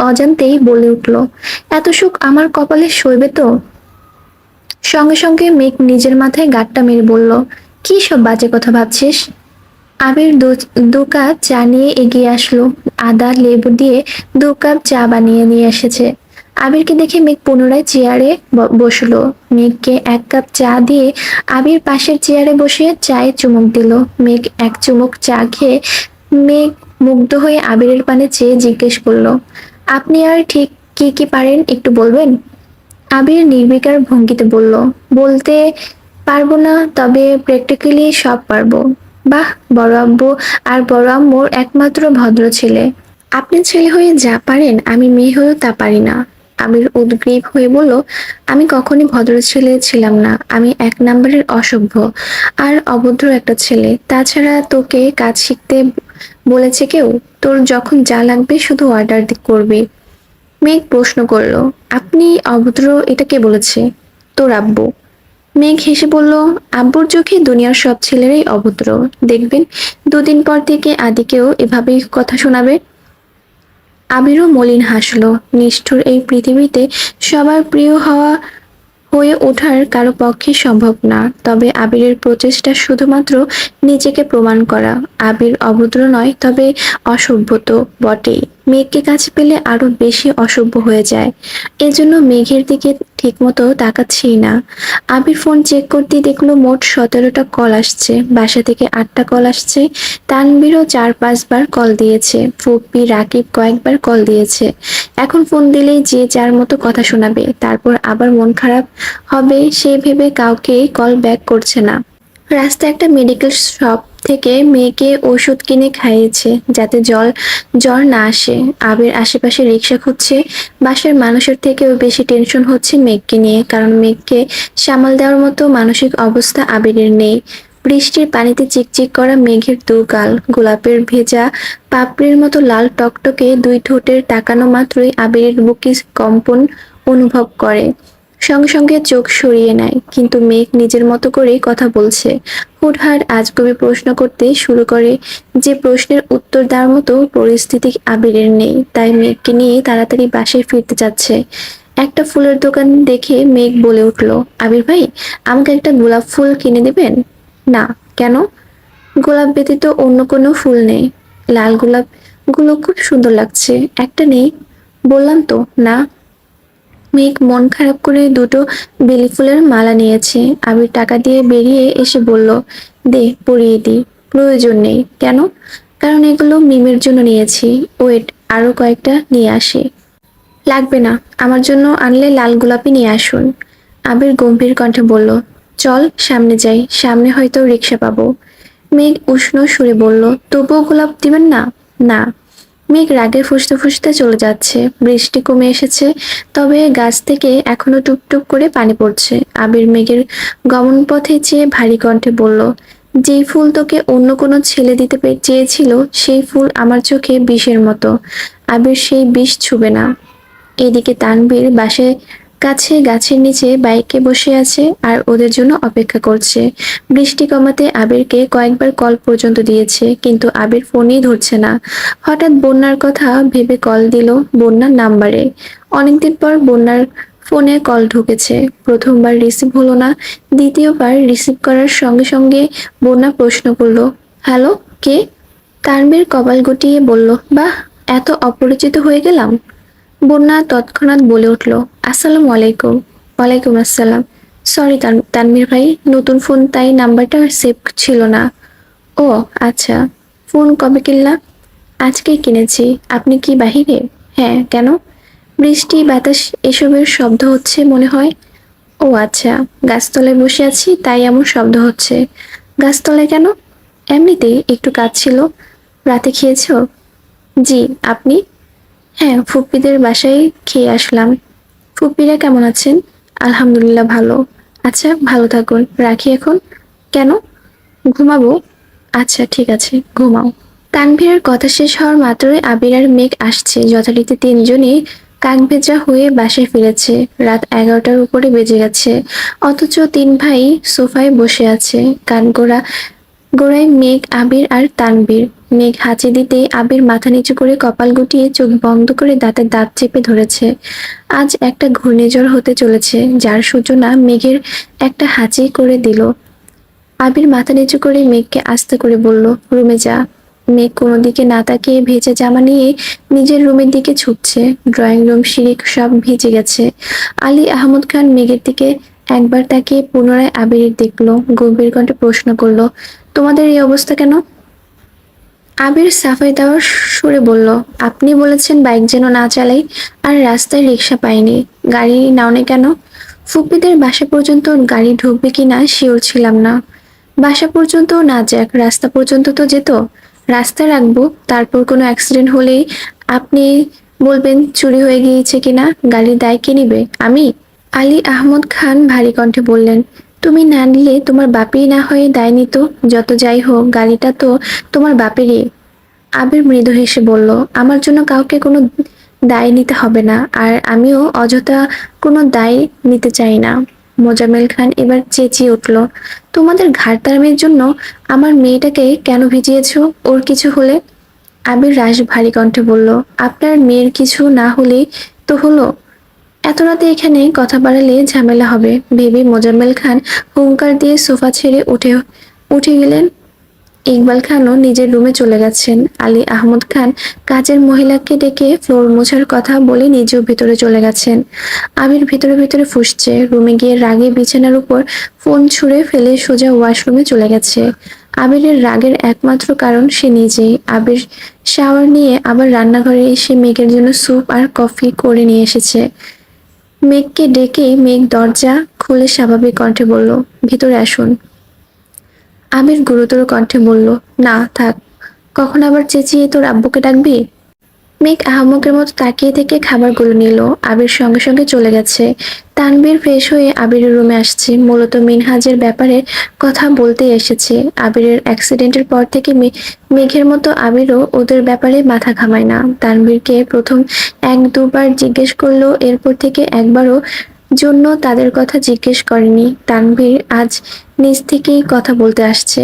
অজান্তেই বলে উঠল, এত সুখ আমার কপালে সইবে তো? সঙ্গে সঙ্গে মেঘ নিজের মাথায় গাঁটটা মেরে বলল, কি সব বাজে কথা ভাবছিস? আবির দু কাপ চা নিয়ে এগিয়ে আসলো। আদা লেবু দিয়ে 2 কাপ চা বানিয়ে নিয়ে এসেছে। আবিরকে দেখে মেঘ পুনরায় চেয়ারে বসলো। মেঘকে 1 কাপ চা দিয়ে আবির পাশের চেয়ারে বসে চায়ে চুমুক দিল। মেঘ এক চুমুক চা খেয়ে মেঘ মুগ্ধ হয়ে আবিরের পানে চেয়ে জিজ্ঞেস করলো, আপনি আর ঠিক কি কি পারেন একটু বলবেন? আবির নির্বিকার ভঙ্গিতে বলল, বলতে পারবো না, তবে প্র্যাকটিক্যালি সব পারবো। বাহ, বড় আব্বু আর বড় আম্মুর একমাত্র ভদ্র ছেলে। আপনি ছেলে হয়ে যা পারেন আমি মেয়ে হয়েও তা পারি না। আবির উদ্গ্রীব হয়ে বলল, আমি কখনই ভদ্র ছেলে ছিলাম না, আমি 1 নম্বরের অসভ্য আর অভদ্র একটা ছেলে। তাছাড়া তোকে কাজ শিখতে বলেছে কেউ? তোর যখন যা লাগবে শুধু অর্ডার করবি। মেঘ প্রশ্ন করলো, আপনি অভদ্র এটা কে বলেছে? তোর আব্বু। মেঘ হেসে বলল, আব্বুর চোখে দুনিয়ার সব ছেলেরাই অভদ্র। দেখবেন 2 দিন পর থেকে আদিকেও এভাবেই কথা শোনাবে। আবিরও মলিন হাসলো। নিষ্ঠুর এই পৃথিবীতে সবার প্রিয় হয়ে ওঠার কারো পক্ষে সম্ভব না। তবে আবিরের প্রচেষ্টা শুধুমাত্র নিজেকে প্রমাণ করা। আবির অভদ্র নয়, তবে অসভ্য তো বটেই। মেঘকে কাছে পেলে আরো বেশি অসভ্য হয়ে যায়। এজন্য মেঘের দিকে ঠিকমতো তাকাচ্ছেই না। আবির ফোন চেক করতে দেখলো মোট 17টা কল আসছে। বাসা থেকে 8টা কল আসছে। তানভীরও 4-5 বার কল দিয়েছে। ফুপ্পি রাকিব কয়েকবার কল দিয়েছে। এখন ফোন দিলেই যে যার মতো কথা শোনাবে, তারপর আবার মন খারাপ হবে সে ভেবে কাউকে কল ব্যাক করছে না। রাস্তায় একটা মেডিকেল শপ থেকে মেয়েকে ওষুধ কিনে খাইয়েছে, যাতে জ্বর না আসে। আবির আশেপাশে রিক্সা খুঁজছে। বাসার মানুষের থেকেও বেশি টেনশন হচ্ছে মেঘকে নিয়ে, কারণ মেঘকে সামাল দেওয়ার মতো মানসিক অবস্থা আবিরের নেই। বৃষ্টির পানিতে চিকচিক করা মেঘের 2 গাল গোলাপের ভেজা পাপড়ির মতো লাল টকটকে 2 ঠোঁটের তাকানো মাত্রই আবিরের বুকে কম্পন অনুভব করে। সঙ্গে সঙ্গে চোখ সরিয়ে নেয়, কিন্তু মেঘ নিজের মতো করেই কথা বলছে। হুটহাট আজগুবি প্রশ্ন করতে শুরু করে, যে প্রশ্নের উত্তর দেওয়ার মতো পরিস্থিতি আবিরের নেই। তাই মেঘকে নিয়ে তাড়াতাড়ি বাসায় ফিরতে চাচ্ছে। একটা ফুলের দোকান দেখে মেঘ বলে উঠল, আবির ভাই, আমাকে একটা গোলাপ ফুল কিনে দিবেন? না। কেন? গোলাপ ব্যতীত অন্য কোনো ফুল নেই। লাল গোলাপ গুলো খুব সুন্দর লাগছে, একটা নেই? বললাম তো না। মেঘ মন খারাপ করে দুটো বেলি ফুলের মালা নিয়েছে। আবির টাকা দিয়ে বেরিয়ে এসে বলল, দে পরিয়ে দি। প্রয়োজন নেই। কেন? কারণ এগুলো মিমের জন্য নিয়েছি। ওয়েট, আরো কয়েকটা নিয়ে আসি। লাগবে না, আমার জন্য আনলে লাল গোলাপই নিয়ে আসুন। আবির গম্ভীর কণ্ঠে বলল, চল সামনে যাই, সামনে হয়তো রিক্সা পাবো। মেঘ উষ্ণ সুরে বলল, তবুও গোলাপ দিবেন না? না। মেঘ রাগে ফুঁসতে ফুঁসতে চলে যাচ্ছে। বৃষ্টি কমে এসেছে, তবে গাছ থেকে এখনো টুপটুপ করে পানি পড়ছে। আবির মেঘের গমনপথে চেয়ে ভারী কণ্ঠে বলল, যেই ফুল তোকে অন্য কোনো ছেলে দিতে চেয়েছিল, সেই ফুল আমার চোখে বিষের মতো। আবির সেই বিষ ছুবে না। এদিকে তানভীর বাসের কাছে গাছের নিচে বাইকে বসে আছে আর ওদের জন্য অপেক্ষা করছে। বৃষ্টি কমাতে আবিরকে কয়েকবার কল পর্যন্ত দিয়েছে, কিন্তু আবির ফোনই ধরছে না। হঠাৎ বন্যার কথা ভেবে কল দিল বন্যার নাম্বারে। অনেকদিন পর বন্যার ফোনে কল ঢুকেছে। প্রথমবার রিসিভ হলো না, দ্বিতীয়বার রিসিভ করার সঙ্গে সঙ্গে বন্যা প্রশ্ন করলো, হ্যালো, কে? তানভীর কপাল গুটিয়ে বলল, বাহ, এত অপরিচিত হয়ে গেলাম। বন্যা তৎক্ষণাৎ বলে উঠল, আসসালামু আলাইকুম। ওয়ালাইকুম আসসালাম। সরি তানভীর ভাই, নতুন ফোন তাই নাম্বারটা সেভ ছিল না। ও আচ্ছা। ফোন কবে কিনলা? আজকেই কিনেছি। আপনি কি বাহিরে? হ্যাঁ, কেন? বৃষ্টি বাতাস এসবের শব্দ হচ্ছে মনে হয়। ও আচ্ছা, গাছতলায় বসে আছি তাই এমন শব্দ হচ্ছে। গাছতলায় কেন? এমনিতেই একটু কাজ ছিল। রাতে খেয়েছো? জি। আপনি? হ্যাঁ, ফুপ্পিদের বাসায় খেয়ে আসলাম। ফুপ্পিরা কেমন আছেন? আলহামদুলিল্লাহ ভালো। আচ্ছা, ভালো থাকুন, রাখি এখন। কেন? ঘুমাবো। আচ্ছা ঠিক আছে, ঘুমাও। তানভীরের কথা শেষ হওয়ার মাত্রই আবির আর মেঘ আসছে। যথারীতি তিনজনই কাকভেজা হয়ে বাসায় ফিরেছে। রাত 11টার উপরে বেজে গেছে, অথচ তিন ভাই সোফায় বসে আছে। কাঠগোড়া গোড়ায় মেঘ, আবির আর তানভীর। মেঘ হাঁচি দিতেই আবির মাথা নিচু করে কপাল গুটিয়ে চোখ বন্ধ করে দাঁতে দাঁত চেপে ধরেছে। আজ একটা ঘূর্ণিঝড় হতে চলেছে, যার সূচনা মেঘের একটা হাঁচি করে দিল। আবির মাথা নিচু করে মেঘকে আস্তে করে বলল, রুমে যা। মেঘ কোনো দিকে না তাকিয়ে ভেজা জামা নিয়ে নিজের রুমের দিকে ছুটছে। ড্রয়িং রুম, সিঁড়ি সব ভিজে গেছে। আলী আহমদ খান মেঘের দিকে একবার তাকিয়ে পুনরায় আবিরের দেখলো, গম্ভীর কণ্ঠে প্রশ্ন করলো, তোমাদের এই অবস্থা কেন? আবির সাফাই দেওয়ার সুরে বলল, আপনি বলেছেন বাইক যেন না চালাই, আর রাস্তায় রিক্সা পাইনি। গাড়ি নাওনি কেন? ফুপ্পিদের বাসা পর্যন্ত গাড়ি ঢুকবে কিনা শিওর ছিলাম না। বাসা পর্যন্ত না যাক, রাস্তা পর্যন্ত তো যেত। রাস্তা রাখবো, তারপর কোনো অ্যাক্সিডেন্ট হলেই আপনি বলবেন চুরি হয়ে গিয়েছে কিনা, গাড়ির দায় কে নিবে? আমি? আলী আহমদ খান ভারী কণ্ঠে বললেন, তুমি না নিলে তোমার বাপই না হয়ে দায় নিত। যত যাই হোক, গাড়িটা তো তোমার বাপেরই। আবির মৃদু হেসে বলল, আমার জন্য কাউকে কোনো দায় নিতে হবে না, আর আমিও অযথা কোনো দায় নিতে চাই না। মোজাম্মেল খান এবার চেঁচিয়ে উঠল, তোমাদের ঘাড়তারামের জন্য আমার মেয়েটাকে কেন ভিজিয়েছো? ওর কিছু হলে? আবির রাশ ভারী কণ্ঠে বলল, আপনার মেয়ের কিছু না হলেই তো হলো। এত রাতে এখানে কথা বাড়ালে ঝামেলা হবে ভেবে মোজাম্মেল খান হুংকার দিয়ে সোফা ছেড়ে উঠে গেলেন। ইকবাল খানও নিজের রুমে চলে গেছেন। আলী আহমদ খান কাজের মহিলাকে ডেকে ফ্লোর মোছার কথা বলে নিজেও ভেতরে চলে গেছেন। আবির ভেতরে ভেতরে ফুঁসছে। রুমে গিয়ে রাগে বিছানার উপর ফোন ছুঁড়ে ফেলে সোজা ওয়াশরুমে চলে গেছে। আবিরের রাগের একমাত্র কারণ সে নিজেই। আবির শাওয়ার নিয়ে আবার রান্নাঘরে এসে মেঘের জন্য স্যুপ আর কফি করে নিয়ে এসেছে। মেঘকে ডেকে মেঘ দরজা খুলে স্বাভাবিক কণ্ঠে বলল, ভিতরে আসুন। আবির গুরুতর কণ্ঠে বলল, না থাক, কখন আবার চেঁচিয়ে তোর আব্বুকে ডাকবি? মেঘ আহাম্মকের মতো তাকিয়ে থেকে খাবারগুলো নিল। আবির সঙ্গে সঙ্গে চলে গেছে। তানভীর ফ্রেশ হয়ে আবিরের রুমে আসছে, মূলত মিনহাজের ব্যাপারে কথা বলতে এসেছে। আবিরের অ্যাক্সিডেন্টের পর থেকে মেঘের মতো আবিরও ওদের ব্যাপারে মাথা ঘামায় না। তানভীরকে প্রথম এক দুবার জিজ্ঞেস করলো, এরপর থেকে একবারও জন্য তাদের কথা জিজ্ঞেস করেনি। তানভীর আজ নিজ থেকেই কথা বলতে আসছে।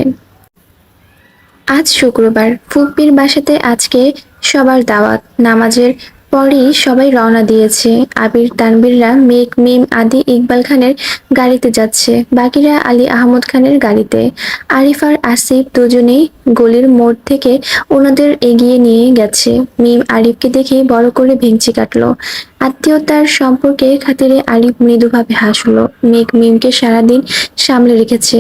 আজ শুক্রবার, ফুপ্পির বাসাতে আজকে সবার দাওয়াত। নামাজের পরেই সবাই রওনা দিয়েছে। আবির, তানভীররা মেঘ, মিম, আদি ইকবাল খানের গাড়িতে যাচ্ছে, বাকিরা আলী আহমদ খানের গাড়িতে। আরিফ আর আসিফ দুজনেই গলির মোড় থেকে ওনাদের এগিয়ে নিয়ে গেছে। মিম আরিফকে দেখে বড় করে ভেঙচি কাটলো। আত্মীয়তার সম্পর্কে খাতিরে আরিফ মৃদুভাবে হাসলো। মেঘ মিমকে সারাদিন সামলে রেখেছে,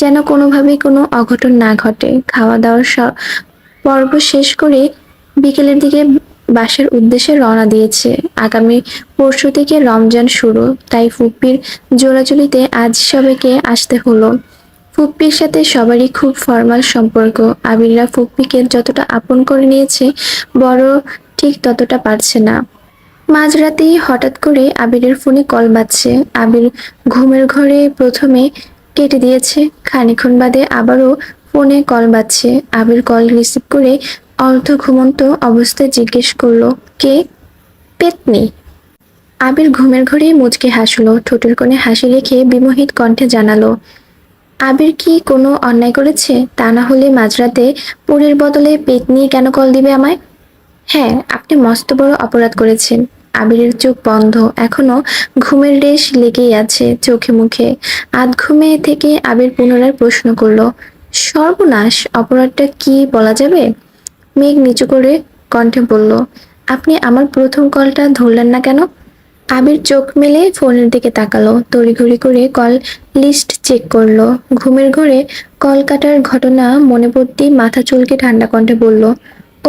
যেন কোনোভাবেই কোনো অঘটন না ঘটে। খাওয়া দাওয়ার পর্ব শেষ করে বিকেলের দিকে বাসার উদ্দেশ্যে রওনা দিয়েছে। আগামী পরশু থেকে রমজান শুরু, তাই ফুপ্পির জোরাজুলিতে আজ সবাইকে আসতে হলো। ফুপ্পির সাথে সবারই খুব ফরমাল সম্পর্ক। আবিররা ফুপ্পিকে যতটা আপন করে নিয়েছে, বড় ঠিক ততটা পারছে না। মাঝরাতেই হঠাৎ করে আবিরের ফোনে কল বাজছে। আবির ঘুমের ঘরে প্রথমে কেটে দিয়েছে, খানিকক্ষণ বাদে আবারও ফোনে কল বাজছে। আবির কল রিসিভ করে অর্ধ ঘুমন্ত অবস্থায় জিজ্ঞেস করলো, কে? পেতনি। আবির ঘুমের ঘরেই মুচকে হাসলো, ঠোঁটের কোণে হাসি রেখে বিমোহিত কণ্ঠে জানালো, আবির কি কোনো অন্যায় করেছে? তা না হলে মাঝরাতে পরীর বদলে পেতনি কেন কল দিবে আমায়? হ্যাঁ, আপনি মস্ত বড় অপরাধ করেছেন। আবিরের চোখ বন্ধ, এখনো ঘুমের রেশ লেগেই আছে চোখে মুখে। আধ ঘুমে থেকে আবির পুনরায় প্রশ্ন করলো, সর্বনাশ, অপরাধটা কি বলা যাবে? মেঘ নিচু করে কণ্ঠে বলল, আপনি আমার প্রথম কলটা ধরলেন না কেন? আবির চোখ মেলে ফোনের দিকে তাকালো, তড়িঘড়ি করে কল লিস্ট চেক করলো। ঘুমের ঘরে কল কাটার ঘটনা মনে পড়তেই মাথা চুলকে ঠান্ডা কণ্ঠে বলল,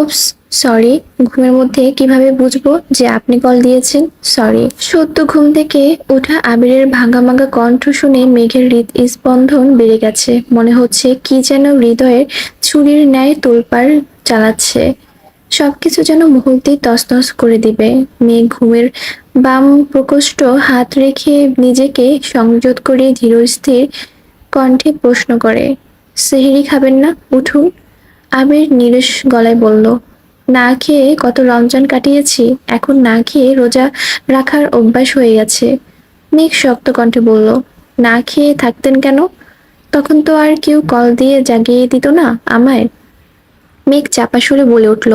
উপস, সরি। ঘুমের মধ্যে কিভাবে বুঝবো যে আপনি কল দিয়েছেন? সরি। সদ্য ঘুম থেকে ওঠা আবিরের ভাঙা ভাঙা কণ্ঠ শুনে মেঘের হৃদস্পন্দন বেড়ে গেছে। মনে হচ্ছে কি যেন হৃদয়ের ছুরির ন্যায় তোলপাড় চালাচ্ছে, সবকিছু যেন মুহূর্তেই তছনছ করে দিবে। মেঘ ঘুমের বাম প্রকোষ্ঠ হাত রেখে নিজেকে সংযত করে ধীরস্থির কণ্ঠে প্রশ্ন করে, সেহরি খাবেন না? উঠুন। আবির নিরস গলায় বলল, না খেয়ে কত রমজান কাটিয়েছি, এখন না খেয়ে রোজা রাখার অভ্যাস হয়ে গেছে। মেঘ শক্ত কণ্ঠে বলল, না খেয়ে থাকতেন কেন? তখন তো আর কেউ কল দিয়ে জাগিয়ে দিত না আমায়। মেঘ চাপা সুরে বলে উঠল,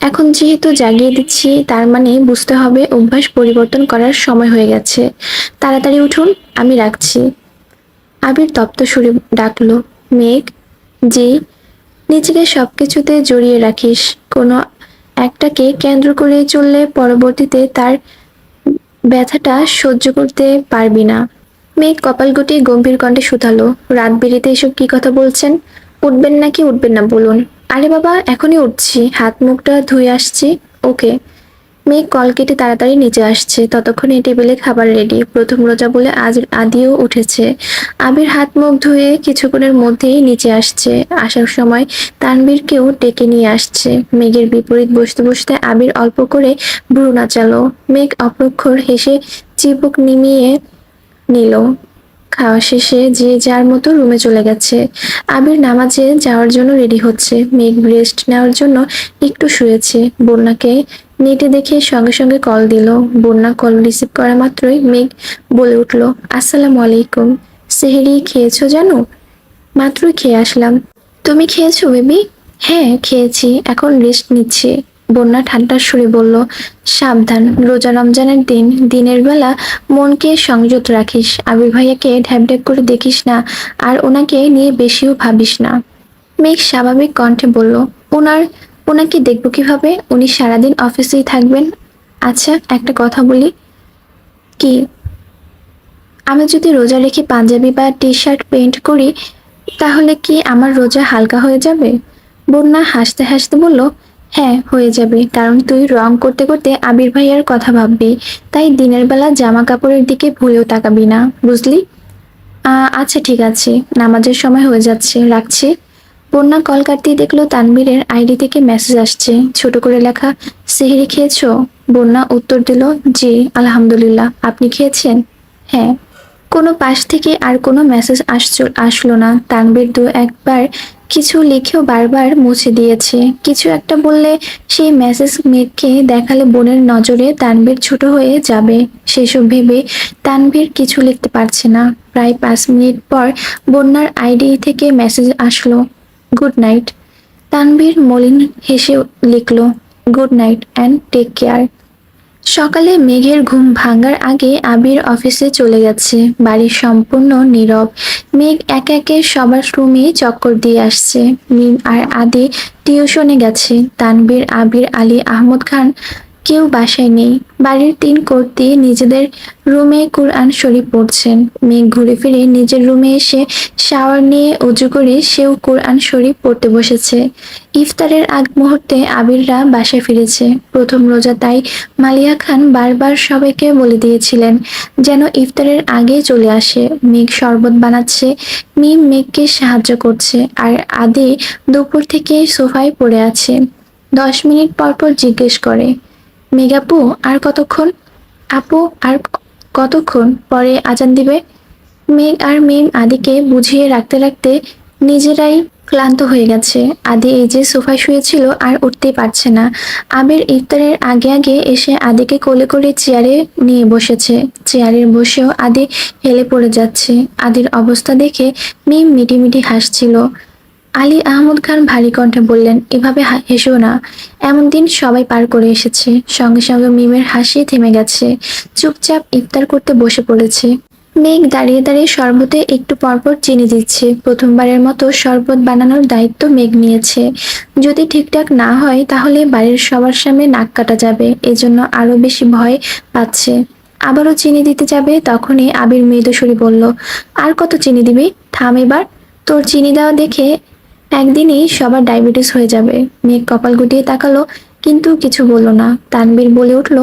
এখন যেহেতু জাগিয়ে দিচ্ছি, তার মানে বুঝতে হবে অভ্যাস পরিবর্তন করার সময় হয়ে গেছে। তাড়াতাড়ি উঠুন, আমি রাখছি। আবির তপ্ত সুরে ডাকলো, মেঘ। জি। নিজেকে সবকিছুতে জড়িয়ে রাখিস, কোনো একটাকে কেন্দ্র করে চললে পরবর্তীতে তার ব্যথাটা সহ্য করতে পারবি না। মেঘ কপাল গুটিয়ে গম্ভীর কণ্ঠে শুধালো, রাত বিরেতে এসব কি কথা বলছেন? উঠবেন নাকি উঠবেন না বলুন। আরে বাবা, এখনই উঠছি, হাত মুখটা ধুয়ে আসছি। ওকে। মেঘ কল কেটে তাড়াতাড়ি নিচে আসছে, ততক্ষণে টেবিলে খাবার রেডি। প্রথম রোজা বলে আজ আদিও উঠেছে। আবির হাত মুখ ধুয়ে কিছুক্ষণের মধ্যেই নিচে আসছে। আসার সময় তানভীরকেও ডেকে নিয়ে আসছে। মেঘের বিপরীত বসতে বসতে আবির অল্প করে ভ্রু নাচালো। মেঘ অপ্রক্ষর হেসে চিবুক নিমিয়ে নিল। খাওয়া শেষে যে যার মতো রুমে চলে গেছে। আবির নামাজে যাওয়ার জন্য রেডি হচ্ছে। মেঘ রেস্ট নেওয়ার জন্য একটু শুয়েছে। বন্যাকে নেটে দেখে সঙ্গে সঙ্গে কল দিল। বন্যা কল রিসিভ করা মাত্রই মেঘ বলে উঠল, আসসালামু আলাইকুম। সেহরি খেয়েছো জানো? মাত্রই খেয়ে আসলাম। তুমি খেয়েছো বেবি? হ্যাঁ খেয়েছি, এখন রেস্ট নিচ্ছি। বন্যা ঠান্ডার সুরে বলল, সাবধান, রোজা রমজানের দিন, দিনের বেলা মনকে সংযত রাখিস। আবির ভাইয়াকে ঢ্যাপ ঢ্যাপ করে দেখিস না, আর ওনাকে নিয়ে বেশিও ভাবিস না। মেঘ স্বাভাবিক কণ্ঠে বলল, ওনার ওনাকে দেখবো কিভাবে? উনি সারাদিন অফিসেই থাকবেন। আচ্ছা, একটা কথা বলি। কি? আমি যদি রোজা রেখে পাঞ্জাবি বা টি শার্ট পেইন্ট করি, তাহলে কি আমার রোজা হালকা হয়ে যাবে? বন্যা হাসতে হাসতে বলল, হ্যাঁ হয়ে যাবে, কারণ তুই রং করতে করতে আবির ভাইয়ার কথা ভাববি, তাই দিনের বেলা জামা কাপড়ের দিকে ভুলেও তাকাবি না, বুঝলি? আচ্ছা ঠিক আছে, নামাজের সময় হয়ে যাচ্ছে, রাখছি। বন্যা কল কাটতেই দেখলো তানবীরের আইডি থেকে মেসেজ আসছে, ছোট করে লেখা, সেহরি খেয়েছো? বন্যা উত্তর দিল, জি আলহামদুলিল্লাহ, আপনি খেয়েছেন? হ্যাঁ। কোনো পাশ থেকে আর কোনো মেসেজ আসলো না। তানভীর দু একবার কিছু লিখেও বারবার মুছে দিয়েছে। কিছু একটা বললে সেই মেসেজ মেঘকে দেখালে বোনের নজরে তানভীর ছোট হয়ে যাবে, সেসব ভেবে তানভীর কিছু লিখতে পারছে না। প্রায় 5 মিনিট পর বন্যার আইডি থেকে মেসেজ আসলো, গুড নাইট। তানভীর মলিন হেসে লিখল, good night and take care. সকালে মেঘের ঘুম ভাঙার আগে আবির অফিসে চলে গেছে। বাড়ি সম্পূর্ণ নীরব। মেঘ একে একে সবার রুমে চক্কর দিয়ে আসছে। মিম আর আদি টিউশনে গেছে। তানভীর, আবির, আলী, আহমদ খান কেউ বাসায় নেই। বাড়ির 3 কর্ত্রী নিজেদের রুমে কুরআন শরীফ পড়ছেন। মেঘ ঘুরে ফিরে নিজের রুমে এসে শাওয়ার নিয়ে অজু করে সেও কুরআন শরীফ পড়তে বসেছে। ইফতারের আগ মুহূর্তে আবিররা বাসায় ফিরেছে। প্রথম রোজা, তাই মালিয়া খান বারবার সবাইকে বলে দিয়েছিলেন যেন ইফতারের আগে চলে আসে। মেঘ শরবত বানাচ্ছে, মিম মেঘকে সাহায্য করছে, আর আদি দুপুর থেকে সোফায় পড়ে আছে। 10 মিনিট পর পর জিজ্ঞেস করে, মেঘাপু আর কতক্ষণ? আপু আর কতক্ষণ পরে আজান দিবে? মেঘ আর মিম আদিকে বুঝিয়ে রাখতে রাখতে নিজেরাই ক্লান্ত হয়ে গেছে। আদি এই যে সোফায় শুয়েছিল আর উঠতেই পারছে না। আবির ইফতারের আগে আগে এসে আদিকে কোলে করে চেয়ারে নিয়ে বসেছে। চেয়ারে বসেও আদি হেলে পড়ে যাচ্ছে। আদির অবস্থা দেখে মিম মিটিমিটি হাসছিল। আলী আহমদ খান ভারী কণ্ঠে বললেন, এভাবে হেসো না, এমন দিন সবাই পার করে এসেছে। সঙ্গে সঙ্গে মিমের হাসি থেমে গেছে। চুপচাপ ইফতার করতে বসে পড়েছে। মেঘ দাঁড়িয়ে দাঁড়িয়ে শরবতে একটু পরপর চিনি দিচ্ছে। প্রথমবারের মতো শরবত বানানোর দায়িত্ব মেঘ নিয়েছে। যদি ঠিকঠাক না হয় তাহলে বাড়ির সবার সামনে নাক কাটা যাবে, এজন্য আরো বেশি ভয় পাচ্ছে। আবারও চিনি দিতে যাবে, তখনই আবির মৃদুস্বরে বলল, আর কত চিনি দিবি? থাম এবার। তোর চিনি দেওয়া দেখে একদিনই সবার ডায়াবেটিস হয়ে যাবে। মেঘ কপাল গুটিয়ে তাকালো, কিন্তু কিছু বলল না। তানবীর বলে উঠল,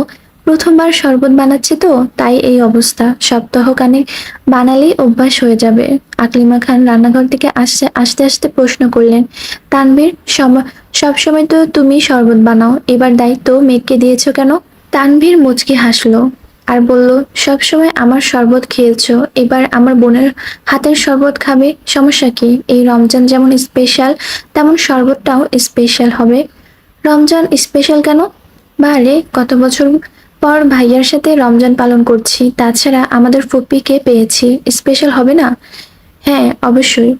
প্রথমবার শরবত বানাচ্ছে তো, তাই এই অবস্থা। সপ্তাহ খানেক বানালেই অভ্যাস হয়ে যাবে। আকলিমা খান রান্নাঘর থেকে আসতে আস্তে আস্তে প্রশ্ন করলেন, তানবীর, সবসময় তো তুমি শরবত বানাও, এবার দায়িত্ব মেঘকে দিয়েছো কেন? তানভীর মুচকি হাসলো আর বলল, সবসময় আমার শরবত খেয়েছো, এবার আমার বোনের হাতের শরবত খাবে, সমস্যা কি? এই রমজান যেমন স্পেশাল, তেমন শরবতটাও স্পেশাল হবে। রমজান স্পেশাল কেন? বারে, কত বছর পর ভাইয়ার সাথে রমজান পালন করছি, তাছাড়া আমাদের ফুপ্পিকে পেয়েছি, স্পেশাল হবে না? হ্যাঁ, অবশ্যই।